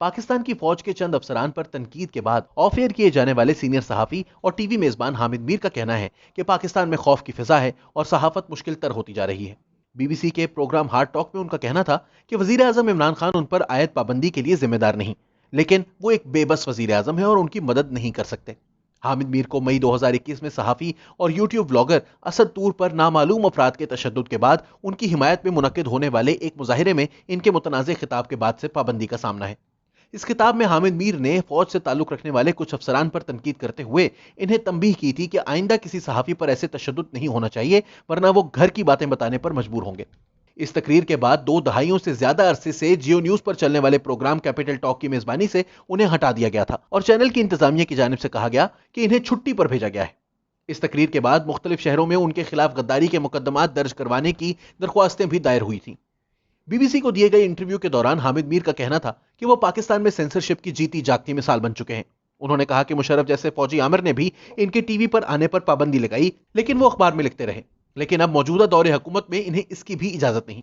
पाकिस्तान की फौज के चंद अफसरान पर तनकीद के बाद ऑफ एयर किए जाने वाले सीनियर सहाफी और टीवी मेजबान हामिद मीर का कहना है कि पाकिस्तान में खौफ की फिजा है और सहाफत मुश्किल तर होती जा रही है। बीबीसी के प्रोग्राम हार्ड टॉक में उनका कहना था कि वजीर आजम इमरान खान उन पर आयत पाबंदी के लिए जिम्मेदार नहीं, लेकिन वो एक बेबस वजीर आजम है और उनकी मदद नहीं कर सकते। हामिद मीर को मई 2021 में सहाफी और यूट्यूब ब्लॉगर असद तूर पर नामालूम अफराद के तशद्दुद के बाद उनकी हिमायत में मुनक्किद होने वाले एक मुजाहिरे में इनके मुतनाज़ खिताब के बाद से पाबंदी का सामना है। इस किताब में हामिद मीर ने फौज से ताल्लुक रखने वाले कुछ अफसरान पर तनकीद करते हुए इन्हें तंबीह की थी कि आइंदा किसी सहाफी पर ऐसे तशद्दुद नहीं होना चाहिए, वरना वो घर की बातें बताने पर मजबूर होंगे। इस तकरीर के बाद 2 दहाइयों से ज्यादा अरसे से जियो न्यूज पर चलने वाले प्रोग्राम कैपिटल टॉक की मेजबानी से उन्हें हटा दिया गया था और चैनल की इंतजामिया की जानिब से कहा गया कि इन्हें छुट्टी पर भेजा गया है। इस तकरीर के बाद मुख्तलिफ शहरों में उनके खिलाफ गद्दारी के मुकदमात दर्ज करवाने की दरख्वास्तें भी दायर हुई थी। बीबीसी को दिए गए इंटरव्यू के दौरान हामिद मीर का कहना था कि वो पाकिस्तान में सेंसरशिप की जीती जागती मिसाल बन चुके हैं। उन्होंने कहा कि मुशर्रफ जैसे फौजी आमिर ने भी इनके टीवी पर आने पर पाबंदी लगाई, लेकिन वो अखबार में लिखते रहे। लेकिन अब मौजूदा दौरे हुकूमत में इन्हें इसकी भी इजाजत नहीं।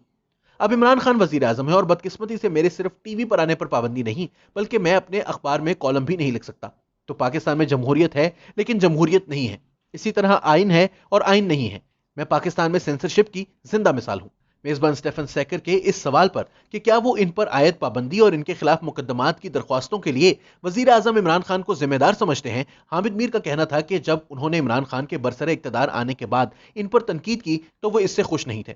अब इमरान खान वजीर आजम है और बदकिस्मती से मेरे सिर्फ टीवी पर आने पर पाबंदी नहीं, बल्कि मैं अपने अखबार में कॉलम भी नहीं लिख सकता। तो पाकिस्तान में जमहूरियत है लेकिन जमहूरियत नहीं है। इसी तरह आइन है और आइन नहीं है। मैं पाकिस्तान में सेंसरशिप की जिंदा मिसाल हूं। मेजबान स्टेफन सेकर के इस सवाल पर कि क्या वो इन पर आयत पाबंदी और इनके खिलाफ मुकदमात की दरख्वास्तों के लिए वजीर आजम इमरान खान को जिम्मेदार समझते हैं, हामिद मीर का कहना था कि जब उन्होंने इमरान खान के बरसरे इक्तदार आने के बाद इन पर तनकीद की तो वो इससे खुश नहीं थे।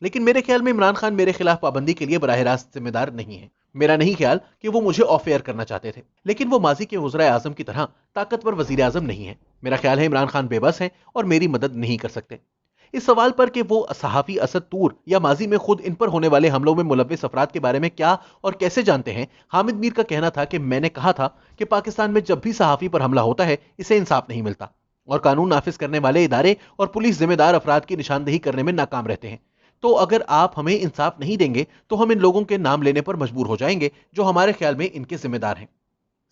लेकिन मेरे ख्याल में इमरान खान मेरे खिलाफ पाबंदी के लिए बराह रास्त जिम्मेदार नहीं है। मेरा नहीं ख्याल कि वो मुझे ऑफ एयर करना चाहते थे, लेकिन वो माजी के वज़ीर आज़म की तरह ताकतवर वज़ीर आज़म नहीं है। मेरा ख्याल है इमरान खान बेबस हैं और मेरी मदद नहीं कर सकते। इस सवाल पर कि वो सहाफ़ी असद तूर या माजी में खुद इन पर होने वाले हमलों में मुलव्विस अफराद के बारे में क्या और कैसे जानते हैं, हामिद मीर का कहना था कि मैंने कहा था कि पाकिस्तान में जब भी सहाफ़ी पर हमला होता है इसे इंसाफ नहीं मिलता और कानून नाफिज करने वाले इदारे और पुलिस जिम्मेदार अफराद की निशानदेही करने में नाकाम रहते हैं। तो अगर आप हमें इंसाफ नहीं देंगे तो हम इन लोगों के नाम लेने पर मजबूर हो जाएंगे जो हमारे ख्याल में इनके जिम्मेदार हैं।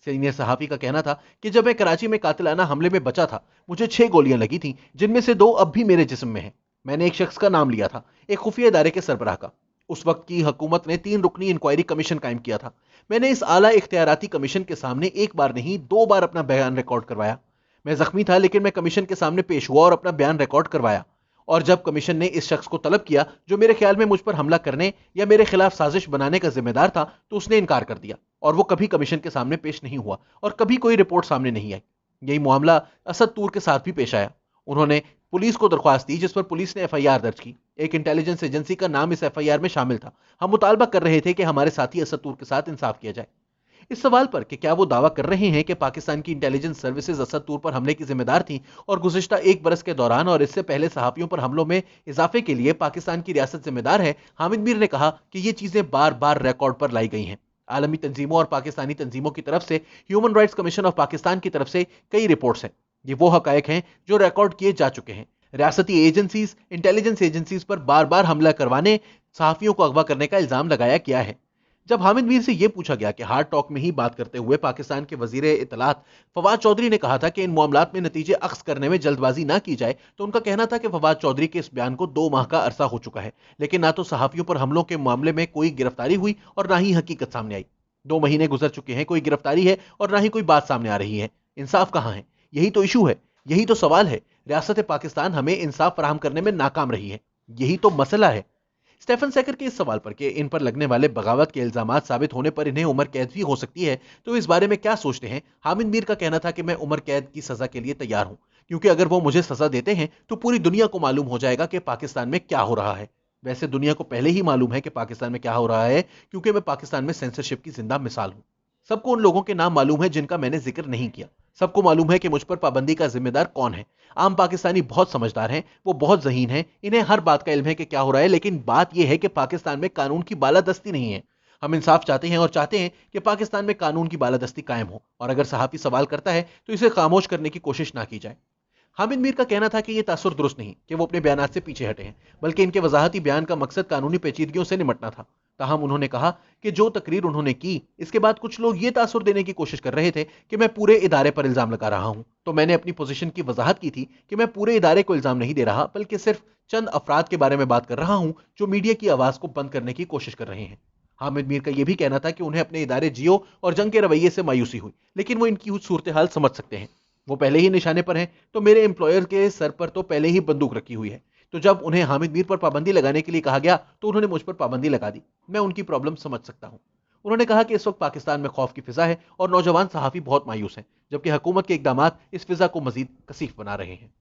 सीनियर सहाफी का कहना था कि जब मैं कराची में कातिलाना हमले में बचा था, मुझे 6 गोलियां लगी थी, जिनमें से 2 अब भी मेरे जिस्म में हैं। मैंने एक शख्स का नाम लिया था, एक खुफिया इदारे के सरबराह का। उस वक्त की हुकूमत ने 3 रुकनी इंक्वायरी कमीशन कायम किया था। मैंने इस आला इख्तियाराती कमीशन के सामने एक बार नहीं 2 बार अपना बयान रिकॉर्ड करवाया। मैं जख्मी था लेकिन मैं कमीशन के सामने पेश हुआ और अपना बयान रिकॉर्ड करवाया। और जब कमीशन ने इस शख्स को तलब किया जो मेरे ख्याल में मुझ पर हमला करने या मेरे खिलाफ साजिश बनाने का जिम्मेदार था, तो उसने इनकार कर दिया और वो कभी कमीशन के सामने पेश नहीं हुआ और कभी कोई रिपोर्ट सामने नहीं आई। यही मामला असद तूर के साथ भी पेश आया। उन्होंने पुलिस को दरख्वास्त दी जिस पर पुलिस ने एफआईआर दर्ज की। एक इंटेलिजेंस एजेंसी का नाम इस एफआईआर में शामिल था। हम मुतालबा कर रहे थे कि हमारे साथी असद तूर के साथ इंसाफ किया जाए। इस सवाल पर कि क्या वो दावा कर रहे हैं कि पाकिस्तान की इंटेलिजेंस सर्विसेज असद तूर पर हमले की जिम्मेदार थी और गुज़िश्ता 1 बरस के दौरान और इससे पहले सहाफियों पर हमलों में इजाफे के लिए पाकिस्तान की रियासत जिम्मेदार है, हामिद मीर ने कहा कि ये चीजें बार बार रिकॉर्ड पर लाई गई हैं। आलमी तंजीमों और पाकिस्तानी तंजीमों की तरफ से, human rights commission of Pakistan की तरफ से कई रिपोर्ट्स हैं। ये वो हकायक हैं जो रिकॉर्ड किए जा चुके हैं। रियासती एजेंसीज, इंटेलिजेंस एजेंसीज पर बार बार हमला करवाने, सहाफियों को अगवा करने का इल्जाम लगाया गया है। जब हामिद मीर से यह पूछा गया कि हार्ड टॉक में ही बात करते हुए पाकिस्तान के वजीर इत्तलात फवाद चौधरी ने कहा था कि इन मामलात में नतीजे अख्ज़ करने में जल्दबाजी ना की जाए, तो उनका कहना था कि फवाद चौधरी के इस बयान को 2 माह का अरसा हो चुका है, लेकिन ना तो सहाफियों पर हमलों के मामले में कोई गिरफ्तारी हुई और ना ही हकीकत सामने आई। 2 महीने गुजर चुके हैं, कोई गिरफ्तारी है और ना ही कोई बात सामने आ रही है। इंसाफ कहाँ है? यही तो इशू है, यही तो सवाल है। रियासत पाकिस्तान हमें इंसाफ फराहम करने में नाकाम रही है, यही तो मसला है। स्टेफन सेकर के इस सवाल पर कि इन पर लगने वाले बगावत के इल्जामात साबित होने पर इन्हें उम्र कैद भी हो सकती है, तो इस बारे में क्या सोचते हैं, हामिद मीर का कहना था कि मैं उम्र कैद की सजा के लिए तैयार हूं, क्योंकि अगर वो मुझे सजा देते हैं तो पूरी दुनिया को मालूम हो जाएगा कि पाकिस्तान में क्या हो रहा है। वैसे दुनिया को पहले ही मालूम है कि पाकिस्तान में क्या हो रहा है, क्योंकि मैं पाकिस्तान में सेंसरशिप की जिंदा मिसाल हूं। सबको उन लोगों के नाम मालूम है जिनका मैंने जिक्र नहीं किया। सबको मालूम है कि मुझ पर पाबंदी का जिम्मेदार कौन है। आम पाकिस्तानी बहुत समझदार हैं, वो बहुत ज़हीन हैं, इन्हें हर बात का इल्म है कि क्या हो रहा है, लेकिन बात यह है कि पाकिस्तान में कानून की बालादस्ती नहीं है। हम इंसाफ चाहते हैं और चाहते हैं कि पाकिस्तान में कानून की बालादस्ती कायम हो, और अगर सहाफी सवाल करता है तो इसे खामोश करने की कोशिश ना की जाए। हामिद मीर का कहना था कि यह तासुर दुरुस्त नहीं कि वो अपने बयानात से पीछे हटे हैं, बल्कि इनके वजाहती बयान का मकसद कानूनी पेचीदगियों से निमटना था। ताहम उन्होंने कहा कि जो तकरीर उन्होंने की, इसके बाद कुछ लोग ये तासुर देने की कोशिश कर रहे थे कि मैं पूरे इदारे पर इल्जाम लगा रहा हूं। तो मैंने अपनी पोजीशन की वजाहत की थी कि मैं पूरे इदारे को इल्जाम नहीं दे रहा, बल्कि सिर्फ चंद अफराद के बारे में बात कर रहा हूं जो मीडिया की आवाज को बंद करने की कोशिश कर रहे हैं। हामिद मीर का यह भी कहना था कि उन्हें अपने इदारे जियो और जंग के रवैये से मायूसी हुई, लेकिन वो इनकी सूरत हाल समझ सकते हैं। वो पहले ही निशाने पर हैं, तो मेरे एम्प्लॉयर के सर पर तो पहले ही बंदूक रखी हुई है। तो जब उन्हें हामिद मीर पर पाबंदी लगाने के लिए कहा गया तो उन्होंने मुझ पर पाबंदी लगा दी। मैं उनकी प्रॉब्लम समझ सकता हूं। उन्होंने कहा कि इस वक्त पाकिस्तान में खौफ की फिजा है और नौजवान सहाफी बहुत मायूस हैं, जबकि हुकूमत के इकदामात इस फिजा को मजीद कसीफ बना रहे हैं।